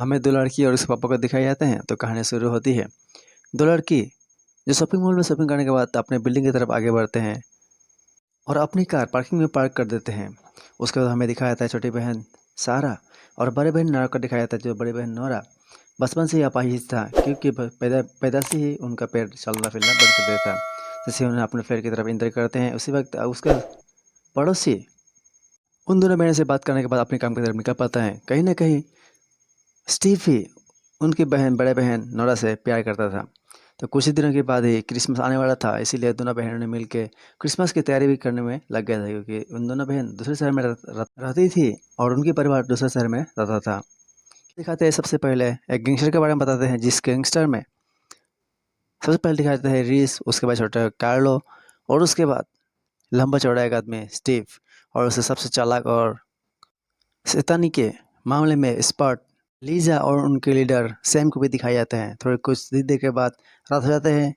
हमें दो लड़की और उसके पापा को दिखाए जाते हैं तो कहानी शुरू होती है। दो लड़की जो शॉपिंग मॉल में शॉपिंग करने के बाद अपने बिल्डिंग की तरफ आगे बढ़ते हैं और अपनी कार पार्किंग में पार्क कर देते हैं। उसके बाद हमें दिखाया जाता है छोटी बहन सारा और बड़े बहन नोरा को दिखाया जाता है। जो बड़ी बहन नोरा बचपन से ही अपाहिज था, क्योंकि पैदा से ही उनका पैर चलना फिरना बंद कर देता। जैसे उन्हें अपने पैर की तरफ इंतजार करते हैं, उसी वक्त उसका पड़ोसी उन दोनों बहनों से बात करने के बाद अपने काम की तरफ निकल पाता है। कहीं ना कहीं स्टीव भी उनकी बड़े बहन नोरा से प्यार करता था। तो कुछ ही दिनों के बाद ही क्रिसमस आने वाला था, इसीलिए दोनों बहनों ने मिलकर क्रिसमस की तैयारी भी करने में लग गया था, क्योंकि उन दोनों बहन दूसरे शहर में रहती थी और उनकी परिवार दूसरे शहर में रहता था। दिखाते हैं सबसे पहले एक गैंगस्टर के बारे में बताते हैं, जिस गैंगस्टर में सबसे पहले दिखाते हैं रीस, उसके बाद छोटा कार्लो और उसके बाद लंबा चौड़ा एक आदमी स्टीव और उससे सबसे चालाक और शैतानी के मामले में एक्सपर्ट लीजा और उनके लीडर सैम को भी दिखाया जाता है। थोड़े कुछ देर के बाद रात हो जाते हैं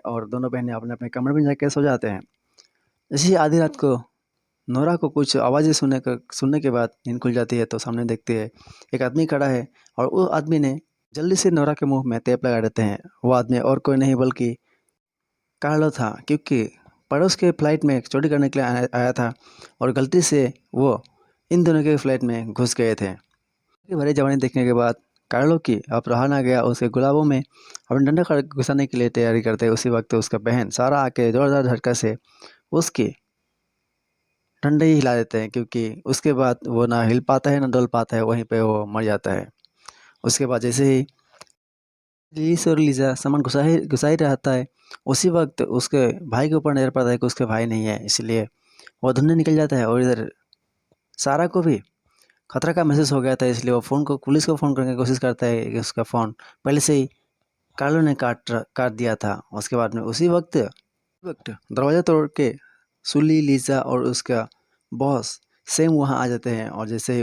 और दोनों बहनें अपने अपने कमरे में जाकर सो जाते हैं। इसी आधी रात को नोरा को कुछ आवाज़ें सुनने के बाद नींद खुल जाती है, तो सामने देखती है एक आदमी खड़ा है और वो आदमी ने जल्दी से नोरा के मुंह में टेप लगा देते हैं। वो आदमी और कोई नहीं बल्कि कार्लो था, क्योंकि पड़ोस के फ्लाइट में चोरी करने के लिए आया था और गलती से वो इन दोनों के फ्लाइट में घुस गए थे। भरी जवानी देखने के बाद कार्लो की अब रहा ना गया, उसके गुलाबों में अपने डंडा घुसाने के लिए तैयारी करते। उसी वक्त उसका बहन सारा आके जोरदार झटका से उसकी डंडे ही हिला देते हैं, क्योंकि उसके बाद वो ना हिल पाता है ना डोल पाता है, वहीं पे वो मर जाता है। उसके बाद जैसे ही लीस और लीजा सामान घुसा ही रहता है, उसी वक्त उसके भाई के ऊपर नजर पड़ता है कि उसके भाई नहीं है, इसलिए वो ढूंढने निकल जाता है। और इधर सारा को भी खतरा का महसूस हो गया था, इसलिए वो पुलिस को फ़ोन करने की कोशिश करता है कि उसका फ़ोन पहले से ही कार्लो ने काट दिया था। उसके बाद में उसी वक्त दरवाज़ा तोड़ के सुली लीजा और उसका बॉस सेम वहाँ आ जाते हैं। और जैसे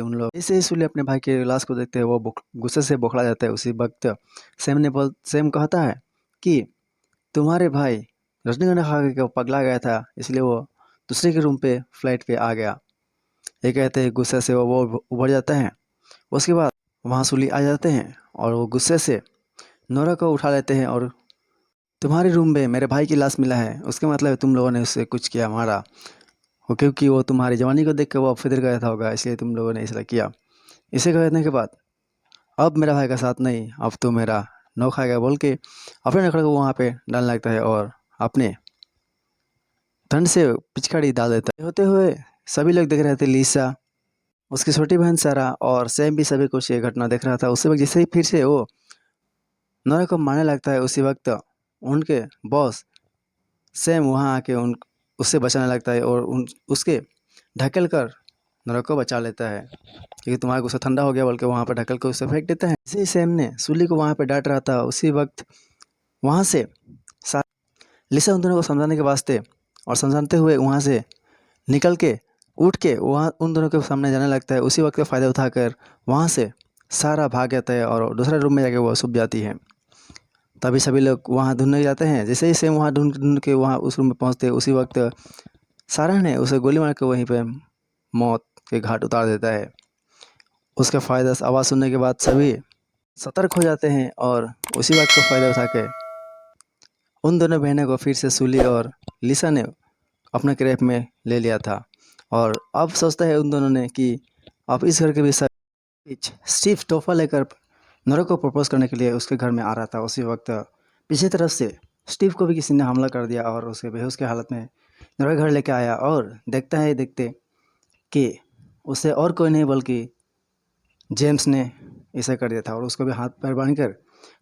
ही सुली अपने भाई के लाश को देखते हैं, वो गुस्से से बौखला जाता है। उसी वक्त सेम कहता है कि तुम्हारे भाई रजनीगंधा खा के वो पगला गया था, इसलिए वो दूसरे के रूम पे फ्लाइट पे आ गया। ये कहते हैं गुस्से से वो उभर जाता है। उसके बाद वहाँ सुली आ जाते हैं और वो गुस्से से नोरा को उठा लेते हैं और तुम्हारे रूम में मेरे भाई की लाश मिला है, उसका मतलब है तुम लोगों ने उससे कुछ किया, मारा वो, क्योंकि वो तुम्हारी जवानी को देख कर वो फिर गया था होगा, इसलिए तुम लोगों ने ऐसा किया। इसे कहने के बाद अब मेरा भाई का साथ नहीं, अब तो मेरा नौ खाएगा बोल के अपने नखरे को वहाँ पे डालने लगता है और अपने ठंड से पिचकारी डाल देता है। होते हुए सभी लोग देख रहे थे, लीसा, उसकी छोटी बहन सारा और सैम भी सभी कुछ ये घटना देख रहा था। उसी वक्त जैसे ही फिर से वो नोरा को मारने लगता है, उसी वक्त उनके बॉस सैम वहाँ आके उससे बचाने लगता है और उसके ढकेल कर नोरा को बचा लेता है, क्योंकि तुम्हारा गुस्सा ठंडा हो गया बोल के वहाँ पर ढकेल कर उसे फेंक देता है। जैसे ही सैम ने सुली को वहाँ पे डांट रहा था, उसी वक्त वहाँ से लिसा उन दोनों को समझाने के वास्ते और समझाते हुए वहाँ से निकल के उठ के वहाँ उन दोनों के सामने जाने लगता है। उसी वक्त का फ़ायदा उठाकर वहाँ से सारा भाग जाता है और दूसरे रूम में जाके वो छुप जाती है। तभी सभी लोग वहाँ ढूंढने जाते हैं। जैसे ही सेम वहाँ ढूंढ ढूंढ के वहाँ उस रूम में पहुँचते, उसी वक्त सारा ने उसे गोली मार के वहीं पे मौत के घाट उतार देता है। उसका फ़ायदा आवाज़ सुनने के बाद सभी सतर्क हो जाते हैं और उसी वक्त का फ़ायदा उठा के उन दोनों बहनों को फिर से सुली और लिसा ने अपने ग्रेप में ले लिया था। और अब सोचता है उन दोनों ने कि अब इस घर के भी बीच स्टीव तोहफा लेकर नोरा को प्रपोज करने के लिए उसके घर में आ रहा था। उसी वक्त पीछे तरफ से स्टीव को भी किसी ने हमला कर दिया और उसे बेहोश की हालत में नोरा घर लेके आया और देखते कि उसे और कोई नहीं बल्कि जेम्स ने ऐसा कर दिया था और उसको भी हाथ पैर बांध कर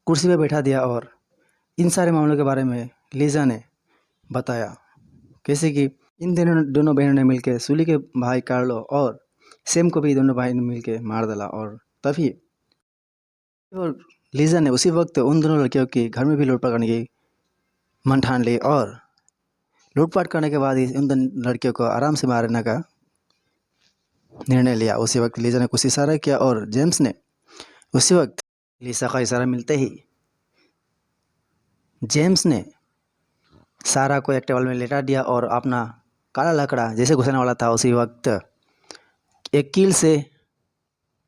कुर्सी पर बैठा दिया। और इन सारे मामलों के बारे में लीजा ने बताया, कैसे कि इन दोनों बहनों ने मिलकर सुली के भाई कार्लो और सेम को भी दोनों भाई ने मिलकर मार डाला। और तभी और लीजा ने उसी वक्त उन दोनों लड़कियों की घर में भी लूटपाट करने की मन ठान ली और लूटपाट करने के बाद ही उन दोनों लड़कियों को आराम से मारने का निर्णय लिया। उसी वक्त लीजा ने कुछ इशारा किया और जेम्स ने उसी वक्त लीसा का इशारा मिलते ही जेम्स ने सारा को एक टेबल में लेटा दिया और अपना काला लकड़ा जैसे घुसाने वाला था, उसी वक्त एक कील से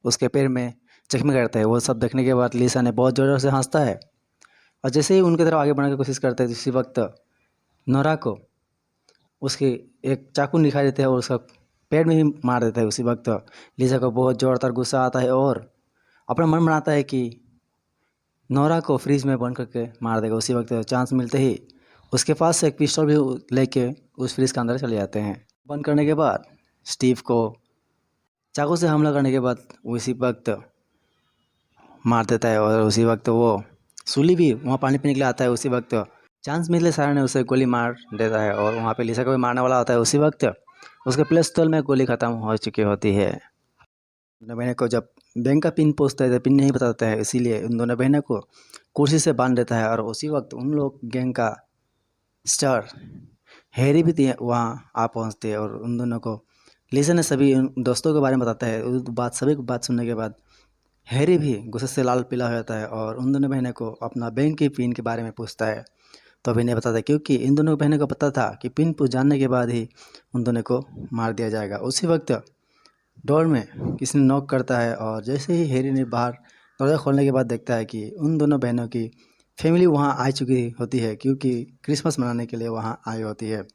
उसके पैर में जख्मी करता है। वो सब देखने के बाद लिसा ने बहुत ज़ोर से हंसता है और जैसे ही उनकी तरफ आगे बढ़ने की कोशिश करते हैं उसी वक्त नोरा को उसकी एक चाकू दिखाई देता है और उसका पेट में ही मार देता है। उसी वक्त लिसा को बहुत ज़ोरदार गुस्सा आता है और अपना मन बनाता है कि नोरा को फ्रिज में बंद करके मार देगा। उसी वक्त चांस मिलते ही उसके पास से एक पिस्टल भी लेके उस फ्रिज के अंदर चले जाते हैं। बंद करने के बाद स्टीव को चाकू से हमला करने के बाद उसी वक्त मार देता है और उसी वक्त वो सूली भी वहाँ पानी पीने के लिए आता है। उसी वक्त चांस मिलते सारा ने उसे गोली मार देता है और वहाँ पे लिसा को भी मारने वाला होता है। उसी वक्त उसके पिस्तौल में गोली ख़त्म हो चुकी होती है। दोनों बहनों को जब बैंक का पिन पूछता है तो पिन नहीं बताता है, इसीलिए उन दोनों बहनों को कुर्सी से बांध देता है। और उसी वक्त उन लोग गैंग का स्टार हैरी भी वहाँ आ पहुँचते हैं और उन दोनों को लिसा ने सभी उन दोस्तों के बारे में बताता है। उस बात सभी को बात सुनने के बाद हैरी भी गुस्से से लाल पीला हो जाता है और उन दोनों बहनों को अपना बैंक की पिन के बारे में पूछता है। तो अभी नहीं बताता क्योंकि इन दोनों बहनों को पता था कि पिन पूछ जानने के बाद ही उन दोनों को मार दिया जाएगा। उसी वक्त डोर में किसी ने नॉक करता है और जैसे ही हैरी ने बाहर दरवाज़ा खोलने के बाद देखता है कि उन दोनों बहनों की फैमिली वहाँ आ चुकी होती है क्योंकि क्रिसमस मनाने के लिए वहाँ आई होती है।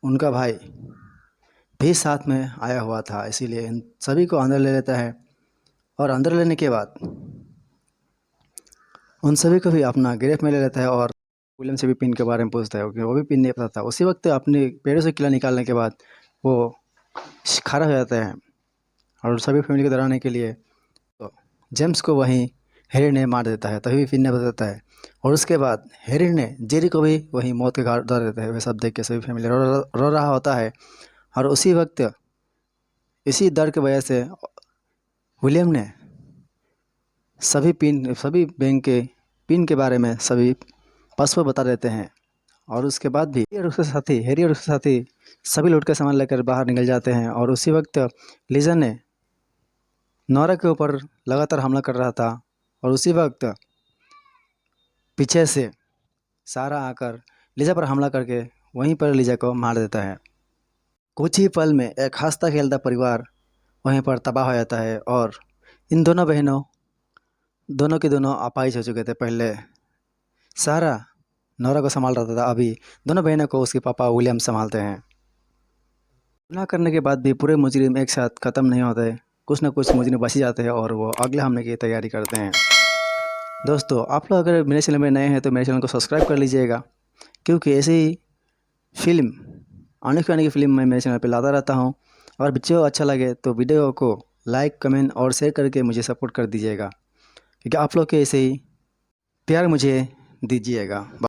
उनका भाई भी साथ में आया हुआ था, इसीलिए इन सभी को अंदर ले लेता है और अंदर लेने के बाद उन सभी को भी अपना गिरफ्त में ले लेता है और विलियम से भी पिन के बारे में पूछता है क्योंकि वो भी पिन नहीं पता था। उसी वक्त अपने पेड़ों से किला निकालने के बाद वो खड़ा हो जाता है और सभी फैमिली को डराने के लिए तो जेम्स को वहीं हैरी ने मार देता है। तभी भी पिन ने बताता है और उसके बाद हैरी ने जेरी को भी वहीं मौत के घाट उतार देता है। वे सब देख के सभी फैमिली रो रहा होता है और उसी वक्त इसी डर की वजह से विलियम ने सभी बैंक के पिन के बारे में सभी पासवर्ड बता देते हैं। और उसके बाद भी हैरी और उसके साथी सभी लूट का सामान लेकर बाहर निकल जाते हैं। और उसी वक्त लिसा ने नोरा के ऊपर लगातार हमला कर रहा था और उसी वक्त पीछे से सारा आकर लिसा पर हमला करके वहीं पर लिसा को मार देता है। कुछ ही पल में एक हंसता खेलता परिवार वहीं पर तबाह हो जाता है और इन दोनों बहनों दोनों के दोनों अपाहिज हो चुके थे। पहले सारा नोरा को संभाल रहा था, अभी दोनों बहनों को उसके पापा विलियम संभालते हैं। गुनाह करने के बाद भी पूरे मुजरिम एक साथ ख़त्म नहीं होते, कुछ ना कुछ मुजरिम बच ही जाते हैं और वो अगले हमले की तैयारी करते हैं। दोस्तों आप लोग अगर मेरे चैनल में नए हैं तो मेरे चैनल को सब्सक्राइब कर लीजिएगा क्योंकि ऐसे ही फिल्म आने की फिल्म मैं मेरे चैनल पर लाता रहता हूँ। और वीडियो अच्छा लगे तो वीडियो को लाइक कमेंट और शेयर करके मुझे सपोर्ट कर दीजिएगा क्योंकि आप लोग के ऐसे ही प्यार मुझे दीजिएगा।